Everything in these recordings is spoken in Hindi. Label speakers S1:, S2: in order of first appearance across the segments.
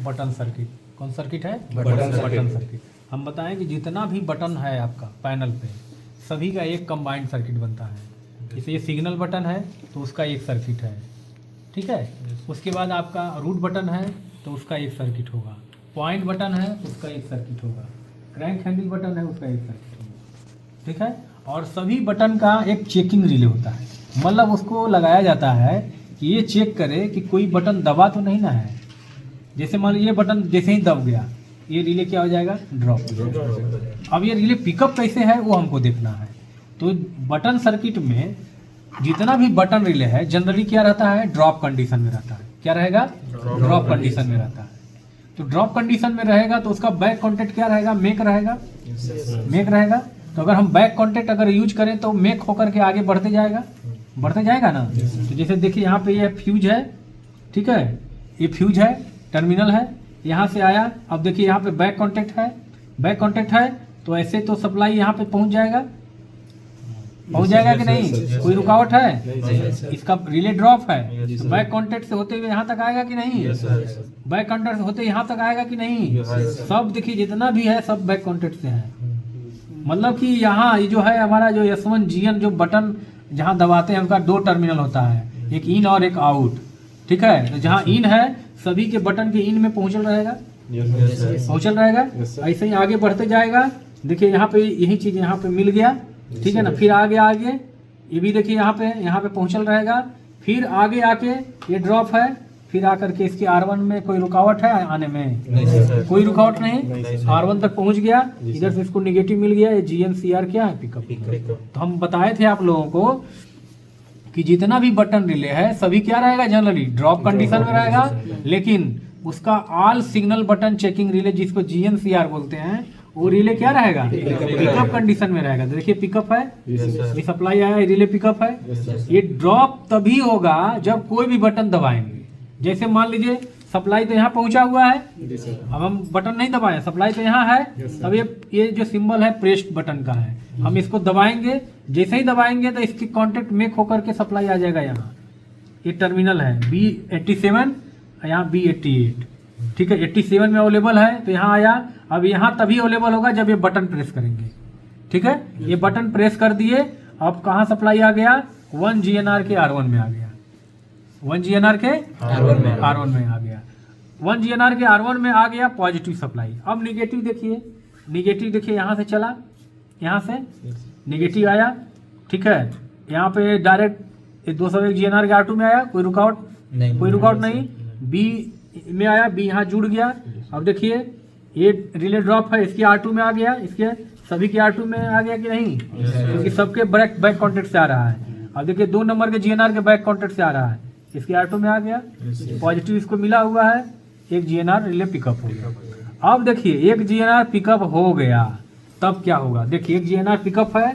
S1: Button circuit. कौन सर्किट है?
S2: Button
S1: circuit. हम बताएं कि जितना भी बटन है आपका पैनल पे सभी का एक कंबाइंड सर्किट बनता है। जैसे ये सिग्नल बटन है तो उसका एक सर्किट है, ठीक है। उसके बाद आपका रूट बटन है तो उसका एक सर्किट होगा, पॉइंट बटन है तो उसका एक सर्किट होगा, क्रैंक हैंडल बटन है उसका एक सर्किट होगा, ठीक है। और सभी बटन का एक चेकिंग रिले होता है, मतलब उसको लगाया जाता है कि ये चेक करे कि कोई बटन दबा तो नहीं ना है। जैसे मान लीजिए बटन जैसे ही दब गया ये रिले क्या हो जाएगा? ड्रॉप हो जाएगा। अब ये रिले पिकअप कैसे है वो हमको देखना है। तो बटन सर्किट में जितना भी बटन रिले है जनरली क्या रहता है? ड्रॉप कंडीशन में रहता है। क्या रहेगा? ड्रॉप कंडीशन में रहता है। तो ड्रॉप कंडीशन में रहेगा तो उसका बैक कॉन्टेक्ट क्या रहेगा? मेक रहेगा। मेक रहेगा तो अगर हम बैक कॉन्टेक्ट अगर यूज करें तो मेक होकर के आगे बढ़ते जाएगा ना। तो जैसे देखिए यहाँ पे ये फ्यूज है, ठीक है, ये फ्यूज है, टर्मिनल है, यहाँ से आया। अब देखिए यहाँ पे बैक कॉन्टेक्ट है तो ऐसे तो सप्लाई यहाँ पे पहुँच जाएगा कि नहीं? कोई रुकावट है? इसका रिले ड्रॉप है तो बैक कॉन्टेक्ट से होते हुए यहाँ तक आएगा कि नहीं? बैक कॉन्टेक्ट से होते यहाँ तक आएगा कि नहीं? सब देखिए जितना भी है सब बैक कॉन्टेक्ट से है। मतलब कि यहाँ ये जो है हमारा जो S1 GN जो बटन जहाँ दबाते हैं उसका दो टर्मिनल होता है, एक इन और एक आउट, ठीक है। तो जहाँ इन है सभी के बटन के इन में पहुँचल रहेगा। ऐसे ही आगे बढ़ते जाएगा। देखिए यहाँ पे यही चीज़ यहाँ पे मिल गया, ठीक है ना। फिर आगे ये भी देखिए यहाँ पे पहुँचल रहेगा। फिर आगे आके ये ड्रॉप है, फिर आकर के इसके R1 में कोई रुकावट है आने में? कोई रुकावट नहीं। R1 तक पहुंच गया, इधर से इसको निगेटिव मिल गया। ये GNCR क्या है? पिकअप। तो हम बताए थे आप लोगों को कि जितना भी बटन रिले है सभी क्या रहेगा? जनरली ड्रॉप कंडीशन में रहेगा, लेकिन उसका all signal button checking relay जिसको GNCR बोलते हैं वो रिले क्या रहेगा? पिकअप कंडीशन में रहेगा। देखिए पिकअप है, ये सप्लाई आया, रिले पिकअप है। ये ड्रॉप तभी होगा जब कोई भी बटन दबाएंगे। जैसे मान लीजिए सप्लाई तो यहाँ पहुंचा हुआ है, अब हम बटन नहीं दबाए, सप्लाई तो यहाँ है। अब ये जो सिंबल है प्रेस्ड बटन का है, हम इसको दबाएंगे। जैसे ही दबाएंगे तो इसकी कांटेक्ट मेक होकर के सप्लाई आ जाएगा। यहाँ ये टर्मिनल है B87, यहाँ B88, ठीक है। 87 में अवेलेबल है तो यहाँ आया। अब यहाँ तभी अवेलेबल होगा जब ये बटन प्रेस करेंगे, ठीक है। ये बटन प्रेस कर दिए, अब कहाँ सप्लाई आ गया? 1 GNR के R1 में आ गया। 1 GNR के R1 में आ गया। 1 GNR के R1 में आ गया पॉजिटिव सप्लाई। अब निगेटिव देखिए यहाँ से चला, यहाँ से निगेटिव आया, ठीक है। यहाँ पे डायरेक्ट 201 GNR के R2 में आया, कोई रुकावट नहीं। B में आया, B यहाँ जुड़ गया। अब देखिए ये रिले ड्रॉप है, इसके R2 में आ गया, इसके सभी के R2 में आ गया कि नहीं? क्योंकि सबके बैक कॉन्टेक्ट से आ रहा है। अब देखिए 2 नंबर के GNR के बैक कॉन्टेक्ट से आ रहा है, इसके R2 में आ गया, पॉजिटिव इसको मिला हुआ है। 1 GNR रिले पिकअप हो गया। अब देखिए 1 GNR पिकअप हो गया तब क्या होगा? देखिए 1 GNR पिकअप है।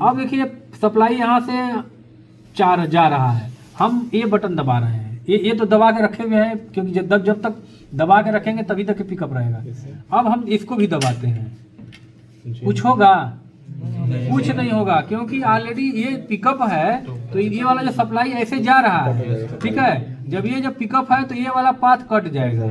S1: अब देखिए सप्लाई यहाँ से जा रहा है, हम ये बटन दबा रहे हैं, ये तो दबा के रखे हुए हैं क्योंकि जब तक दबा के रखेंगे तभी तक पिकअप रहेगा। अब हम इसको भी दबाते हैं, कुछ होगा? कुछ नहीं होगा, क्योंकि ऑलरेडी ये पिकअप है तो ये वाला जो सप्लाई ऐसे जा रहा है, ठीक है। जब ये पिकअप है तो ये वाला पाथ कट जाएगा,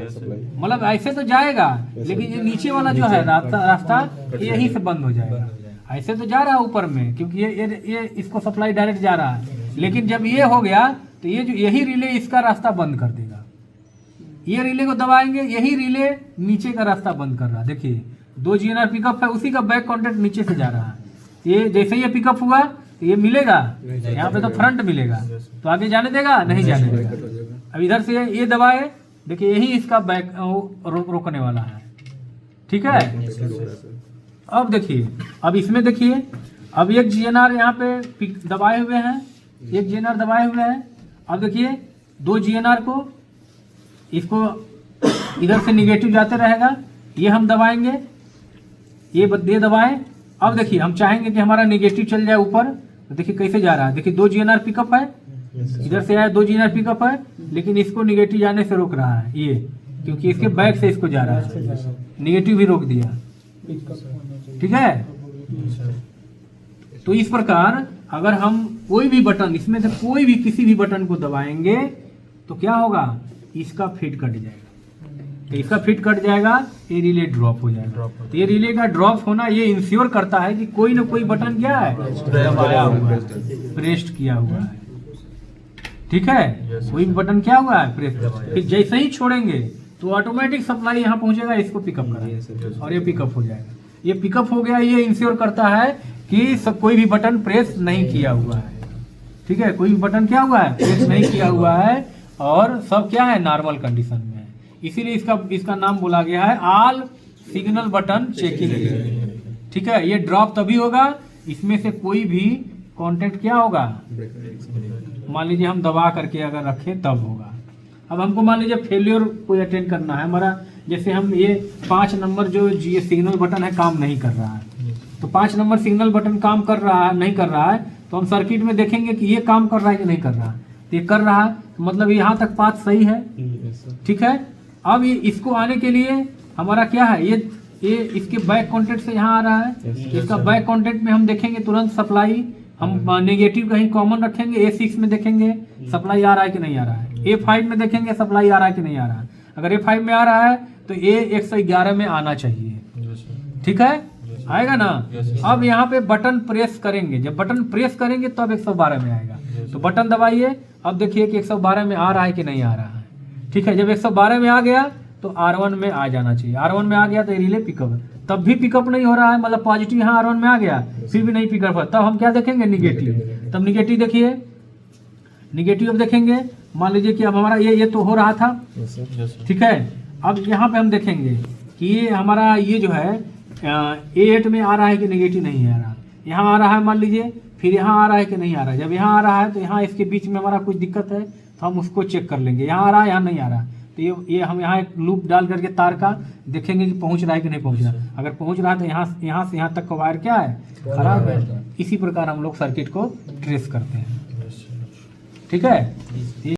S1: मतलब ऐसे तो जाएगा लेकिन ये नीचे वाला जो है रास्ता यहीं से बंद हो जाएगा। ऐसे तो जा रहा है ऊपर में क्योंकि ये इसको सप्लाई डायरेक्ट जा रहा है, लेकिन जब ये हो गया तो ये जो यही रिले इसका रास्ता बंद कर देगा। ये रिले को दबाएंगे, यही रिले नीचे का रास्ता बंद कर रहा है। देखिए 2 GNR पिकअप है, उसी का बैक कॉन्टेक्ट नीचे से जा रहा है। ये जैसे ये पिकअप हुआ तो ये मिलेगा, यहाँ पे तो फ्रंट मिलेगा, तो आगे जाने देगा? नहीं जाने देगा। अब इधर से ये दबाए, देखिए यही इसका बैक रोकने वाला है, ठीक है। अब देखिए, अब इसमें देखिए, अब 1 GNR यहाँ पे दबाए हुए हैं, 1 GNR दबाए हुए हैं। अब देखिए 2 GNR को इसको इधर से निगेटिव जाते रहेगा, ये हम दबाएंगे, ये दबाएं। अब देखिए हम चाहेंगे कि हमारा निगेटिव चल जाए ऊपर, तो देखिए कैसे जा रहा है। देखिए 2 GNR पिकअप है, इधर से आया 2 GNR पिकअप है, लेकिन इसको निगेटिव जाने से रोक रहा है ये, क्योंकि इसके बैक से इसको जा रहा है, निगेटिव भी रोक दिया, ठीक है। तो इस प्रकार अगर हम कोई भी बटन, इसमें से किसी भी बटन को दबाएंगे तो क्या होगा? इसका फीड कट जाएगा। तो इसका फिट कट जाएगा, ये रिले ड्रॉप हो जाएगा। तो ये रिले का ड्रॉप होना ये इंश्योर करता है कि कोई ना कोई बटन क्या है, दबाया हुआ है, प्रेस्ड किया हुआ है। ठीक है, कोई भी बटन क्या हुआ है, प्रेस। फिर जैसे ही छोड़ेंगे तो ऑटोमेटिक सप्लाई यहाँ पहुंचेगा, इसको पिकअप करेगा और ये पिकअप हो जाएगा। ये पिकअप हो गया, ये इंश्योर करता है कि कोई भी बटन प्रेस नहीं किया हुआ है। ठीक है, कोई भी बटन क्या हुआ है, प्रेस नहीं किया हुआ है और सब क्या है, नॉर्मल कंडीशन में है। इसीलिए इसका नाम बोला गया है ऑल सिग्नल बटन चेकिंग। ठीक है, ये ड्रॉप तभी होगा इसमें से कोई भी कॉन्टेक्ट क्या होगा, मान लीजिए हम दबा करके अगर रखें तब होगा। अब हमको मान लीजिए फेलियर कोई अटेंड करना है हमारा, जैसे हम ये 5 नंबर जो ये सिग्नल बटन है काम नहीं कर रहा है, तो 5 नंबर सिग्नल बटन काम कर रहा है नहीं कर रहा है, तो हम सर्किट में देखेंगे कि ये काम कर रहा है कि नहीं कर रहा है। तो ये कर रहा है, तो मतलब यहाँ तक पाथ सही है। ठीक है, अब ये इसको आने के लिए हमारा क्या है, ये इसके बैक कॉन्टेक्ट से यहाँ आ रहा है। इसका बैक कॉन्टेक्ट में हम देखेंगे तुरंत सप्लाई, हम नेगेटिव कहीं कॉमन रखेंगे, A6 में देखेंगे सप्लाई आ रहा है कि नहीं आ रहा है, A5 में देखेंगे सप्लाई आ रहा है कि नहीं आ रहा है। अगर A5 में आ रहा है तो A 111 में आना चाहिए। ठीक है, आएगा ना। अब यहाँ पे बटन प्रेस करेंगे, जब बटन प्रेस करेंगे तब 112 में आएगा। तो बटन दबाइए, अब देखिए कि 112 में आ रहा है कि नहीं आ रहा है। ठीक है, जब 112 में आ गया तो R1 में आ जाना चाहिए। R1 में आ गया तो रिले पिकअप है, तब भी पिकअप नहीं हो रहा है, मतलब पॉजिटिव यहाँ R1 में आ गया फिर भी नहीं पिकअप है, तब हम क्या देखेंगे, निगेटिव। तब निगेटिव देखिए, निगेटिव अब देखेंगे, मान लीजिए कि अब हमारा ये तो हो रहा था। ठीक है, अब यहाँ पे हम देखेंगे कि ये हमारा ये जो है A8 में आ रहा है कि निगेटिव नहीं आ रहा, यहाँ आ रहा है मान लीजिए, फिर यहाँ आ रहा है कि नहीं आ रहा है। जब यहाँ आ रहा है तो यहाँ इसके बीच में हमारा कुछ दिक्कत है तो हम उसको चेक कर लेंगे, यहाँ आ रहा है यहाँ नहीं आ रहा है, तो ये हम यहाँ एक लूप डाल करके तार का देखेंगे कि पहुँच रहा है कि नहीं पहुँच रहा है। अगर पहुँच रहा है तो यहाँ से यहाँ तक का वायर क्या है, खराब है। इसी प्रकार हम लोग सर्किट को ट्रेस करते हैं। ठीक है।